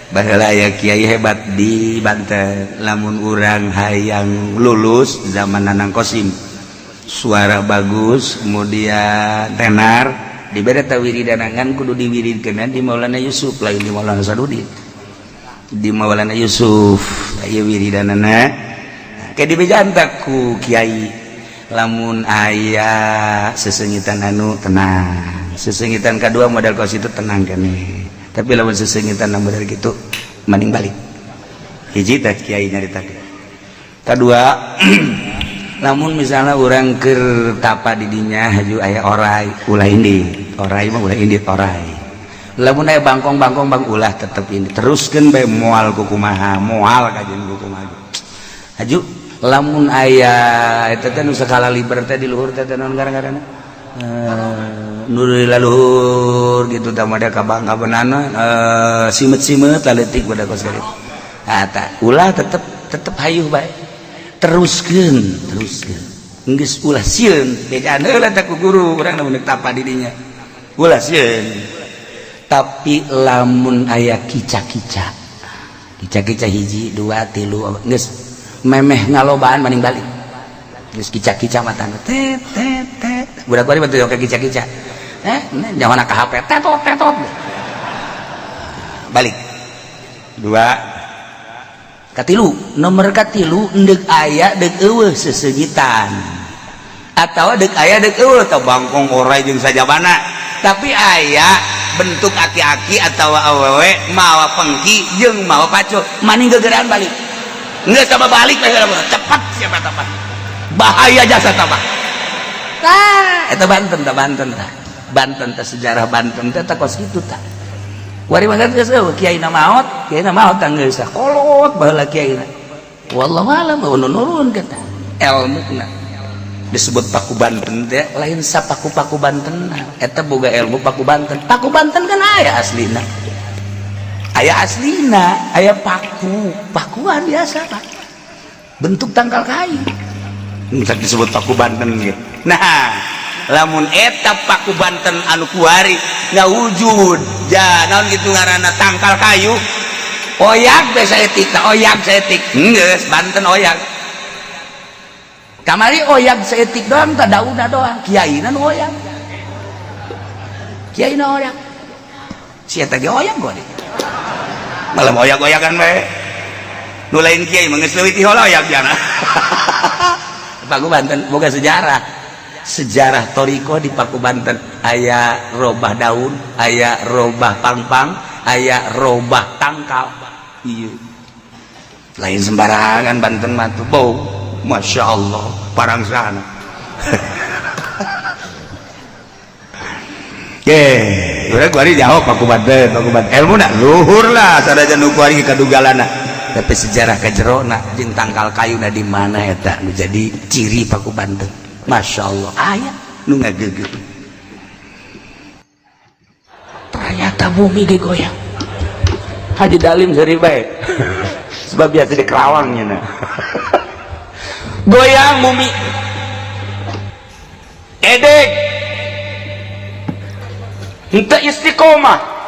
Baheula aya kiai hebat di Banten, lamun urang hayang lulus zaman Nanang Kosim, suara bagus, kemudian tenar, dibere wiridanangan kudu diwiridkeun di Maulana Yusuf, lain di Maulana Sadudin. Di Maulana Yusuf aya wiridanana, ke dibejantak ku kiai, lamun aya sesengitan anu tenang, sesengitan kedua modal kos itu tenang keneh. Tapi lawan sesengitan nambah dari gitu mending balik hiji teh kiai nyaritakeun. Kedua lamun misalnya orang keur tapa di dinya haju aya orai ulah indi orai mah ulah indi orai, lamun aya bangkong-bangkong bang ulah tetep indi teruskeun bae moal ku kumaha moal kajeun ku kumaha haju. Lamun aya eta teh nu sakala liber teh di luhur teh naon ngaranna nurul laluhur gitu tamada kabanana simet-simet laletik pada kos garit eta ulah tetep hayuh bae teruskeun geus ulah sieun bejaan heula teh ku guru urang mun tapa di dinya ulah sieun. Tapi lamun aya kica-kica hiji dua tilu geus memeh ngalobaan maning balik geus kica-kica matana tet budak bari bantu ke kica-kica jangan ke HP tetot balik dua katilu nomor katilu endek aya dek eueuh sesengitan atau dek aya dek eueuh teu bangkong orai jeung sajabana tapi aya bentuk aki-aki atau awewe mawa pengki jeung mawa paco maning gegeran balik nggak coba balik cepat siapa tapak bahaya jasa tapak itu Banten teh sejarah Banten teh kos kitu tah wari mangga geus kiai na maot tah geus kolot baheula kiaina wallahu alam nurun kata ilmuna disebut Paku Banten teh lain sapaku-paku Banten eta boga ilmu Paku Banten kan aya aslina aya pakuan biasa Pak bentuk tangkal kayu disebut Paku Banten gitu. Nah lamun eta Paku Banten anu kuari ngawujud naon gitu ngaranna tangkal kayu oyak teh saeutik geus Banten oyak kamari oyak saeutik doang tah daunna doang kiaina nu oyak si eta ge oyak gode malam oyak-oyakan bae nu lain kiai mah geus leuwih ti heula oyak jana Paku Banten boga sejarah toriko di Paku Banten aya robah daun aya robah pangpang aya robah tangkal iya lain sembarangan Banten mah tuh bau Masya Allah parang sana udah kuari jauh Paku Banten ilmu nak luhur lah sadaja nu kuari kadugalana tapi sejarah kajerona jeung tangkal kayuna di mana eta nu jadi ciri Paku Banten Masya Allah aya nu ngageugeut ternyata bumi digoyang Haji Dalim seri bae sebab biasa di Kerawangnya nah goyang bumi edek henteu istiqomah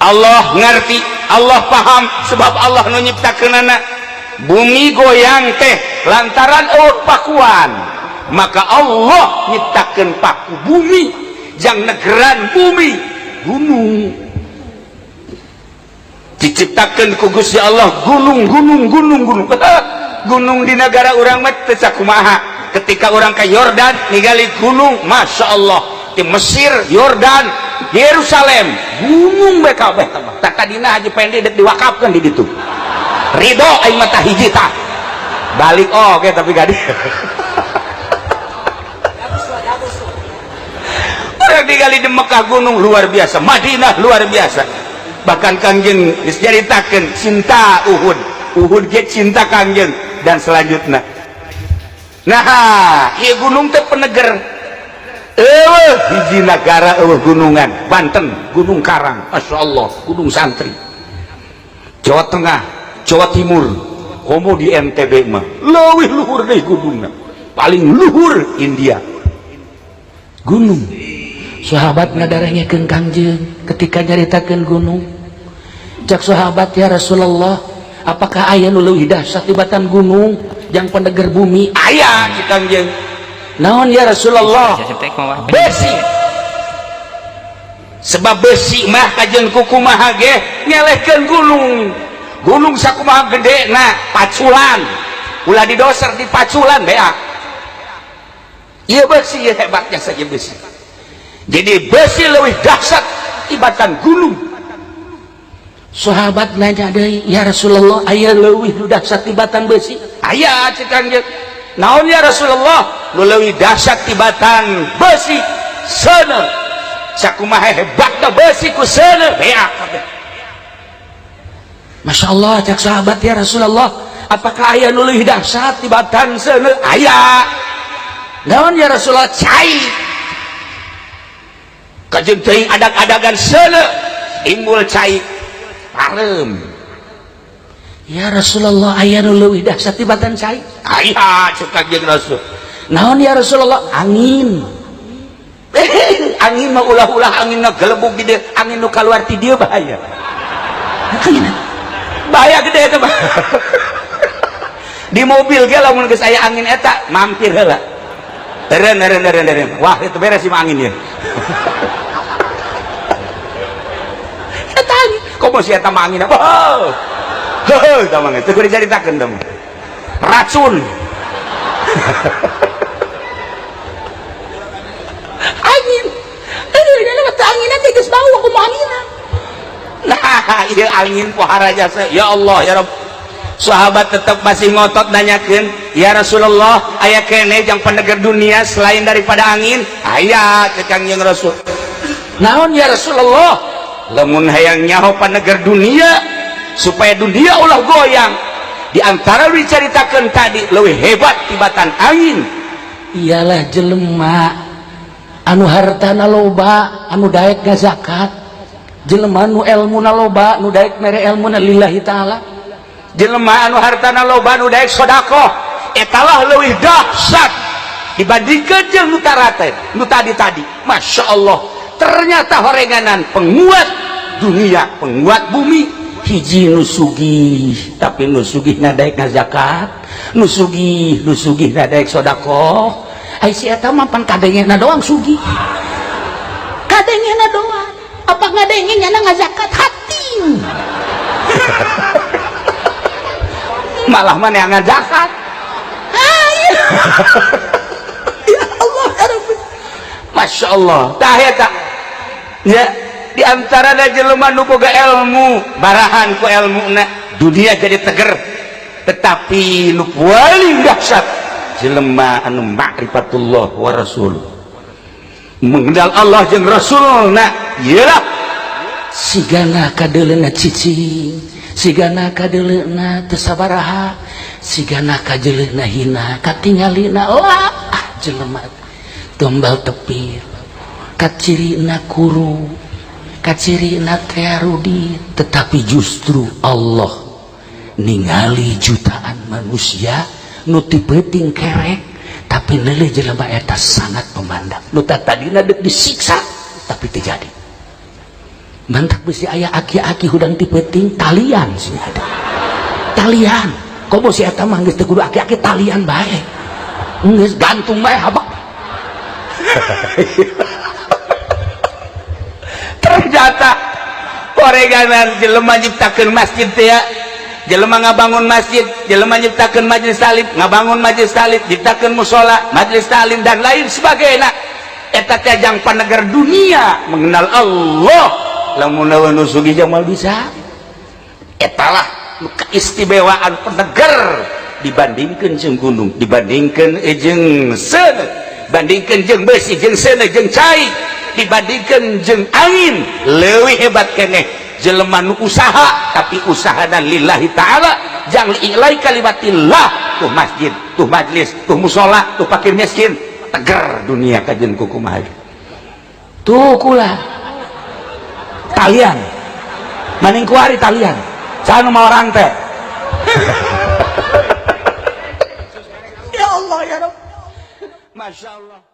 Allah ngerti Allah paham sebab Allah nu nyiptakeunana bumi goyang teh lantaran eueuh pakuan maka Allah nyiptakeun paku bumi jang negeran bumi gunung diciptakeun ku Gusti Allah gunung gunung di negara urang mah teu sakumaha ketika orang ke Yordan ningali gunung Masya Allah di Mesir Yordan Yerusalem gunung bae kabeh tak kadina Haji Pendi dek diwakafkeun di ditu ridho aing mah tah hiji tah balik oke tapi gadi orang digali di Mekah gunung luar biasa Madinah luar biasa bahkan Kangjeng diceritakeun cinta Uhud ge cinta Kangjeng dan selanjutnya nah ieu gunung teh peneger hiji negara gunungan Banten Gunung Karang Masya Allah Gunung Santri Jawa Tengah Jawa Timur, komo di NTB mah leuwih luhur deui gunungna, paling luhur India gunung. Sahabat ngadarengekeun Kangjeng ketika nyaritakeun gunung, cak sahabat, ya Rasulullah, apakah aya nu leuwih dahsyat tibatan gunung yang pendeger bumi? Aya ci Kangjeng. Naon ya Rasulullah? Besi. Sebab besi mah kajen kukumaha ge ngelehkeun gunung. Gunung sakumaha gede na paculan, ulah didoser di paculan bea. Iya besi ya, hebatnya saja besi. Jadi besi lebih dahsyat tibatan gunung. Sahabat nanya deui, ya Rasulullah, aya leuwih dahsyat tibatan besi? Aya cik Kangjeng. Naon ya Rasulullah? Nu leuwih dahsyat tibatan besi seuneu. Sakumaha hebatna besi ku seuneu bea kabeh. Masya Allah, cak sahabat, ya Rasulullah, apakah aya nu leuwih dahsyat tibatan seuneu? Aya. Naon ya Rasulullah? Cai. Kajeun teuing adag-adagan seuneu, imbul cai parem. Ya Rasulullah, aya nu leuwih dahsyat tibatan cai? Aya cek Kangjeng Rasul. Naon ya Rasulullah? Angin. Angin mah ulah-ulah angin na gelebuk di dieu, angin nu kaluar ti dieu bahaya. Angin bahaya gede eta mah. Di mobil ge lamun geus aya angin eta mampir heula. Eureun. Wah, itu beres si angin ya. Eta angin, komo si eta mah angin apa? Heuh, tah mah teu kudu dicaritakeun tah. Racun. Angin. Angin nanti geus bau aku mah angin. Nah, ieu angin pohara jasa. Ya Allah, ya Rabb. Sahabat tetap masih ngotot nanyakeun, ya Rasulullah, aya keneh jang pendeger dunia selain daripada angin? Aya cek Kangjeng Rasul. Naon ya Rasulullah? Lamun hayang nyaho pendeger dunia supaya dunia ulah goyang, di antara diceritakeun tadi leuwih hebat tibatan angin ialah jelema anu hartana loba, anu daek ga zakat, jelema anu elmuna loba, anu daek mere elmuna lillahi ta'ala, jelema anu hartana loba, anu daek sedekah, etalah leuwih dahsyat dibandingkeun jeung nu tadi. Masya Allah, ternyata horenganan penguat dunia, penguat bumi, hiji nu sugih tapi nu sugih na daek na zakat, nu sugih na daek sedekah. Ai si eta mah pan kadengena doang sugih, kadengena doang, apa ngadengenya na ngazakat hati. Malah mana yang ngazakat. Ya Allah, ya Rabbi. Masya Allah, tah eta ya, di antara jelema nu boga ilmu barahan ku ilmuna dunia jadi teger, tetapi nu paling dahsyat jelema anu ma'rifatullah wa rasul, mengenal Allah jeung rasulna, iyalah sigana kadeleuna cicing, sigana kadeleuna teu sabaraha, sigana kajeleuna hina katingalina. Wah, jelema tombal tepir, kacirina kuru, kacirina terudi, tetapi justru Allah ningali jutaan manusia nu ti peuting kerek tapi leuleuh jelema eta sangat pemandang, nu tadina deuk disiksa tapi teu jadi. Mantak bisi aya aki-aki hudang ti peuting talian sih ada. Talian, komo si eta mah geus teu kudu aki-aki talian bae. Geus gantung bae habak. Ternyata koreganan jelema nyiptakeun masjid teh ya, jelema ngabangun masjid, jelema nyiptakeun majelis taklim, ngabangun majelis taklim, nyiptakeun mushola, majelis taklim dan lain sebagainya. Eta teh jang panegar dunia mengenal Allah. Lamun nu sugih jang mal bisa. Etalah keistimewaan penegar dibandingkeun jeung gunung, dibandingkeun jeung seuneu, dibandingkeun jeung besi, jeung seuneu, jeung cai, dibandingkeun jeung angin, leuwih hebat keneh jelema nu usaha tapi usahana lillahi ta'ala, jang li'ilai kalimatillah, tuh masjid, tuh majlis, tuh musola, tuh fakir miskin, teger dunia kajen kukumaha. Tuh kula talian maning kuari talian sana mau orang teh Ya Allah ya Rabb. Masya Allah.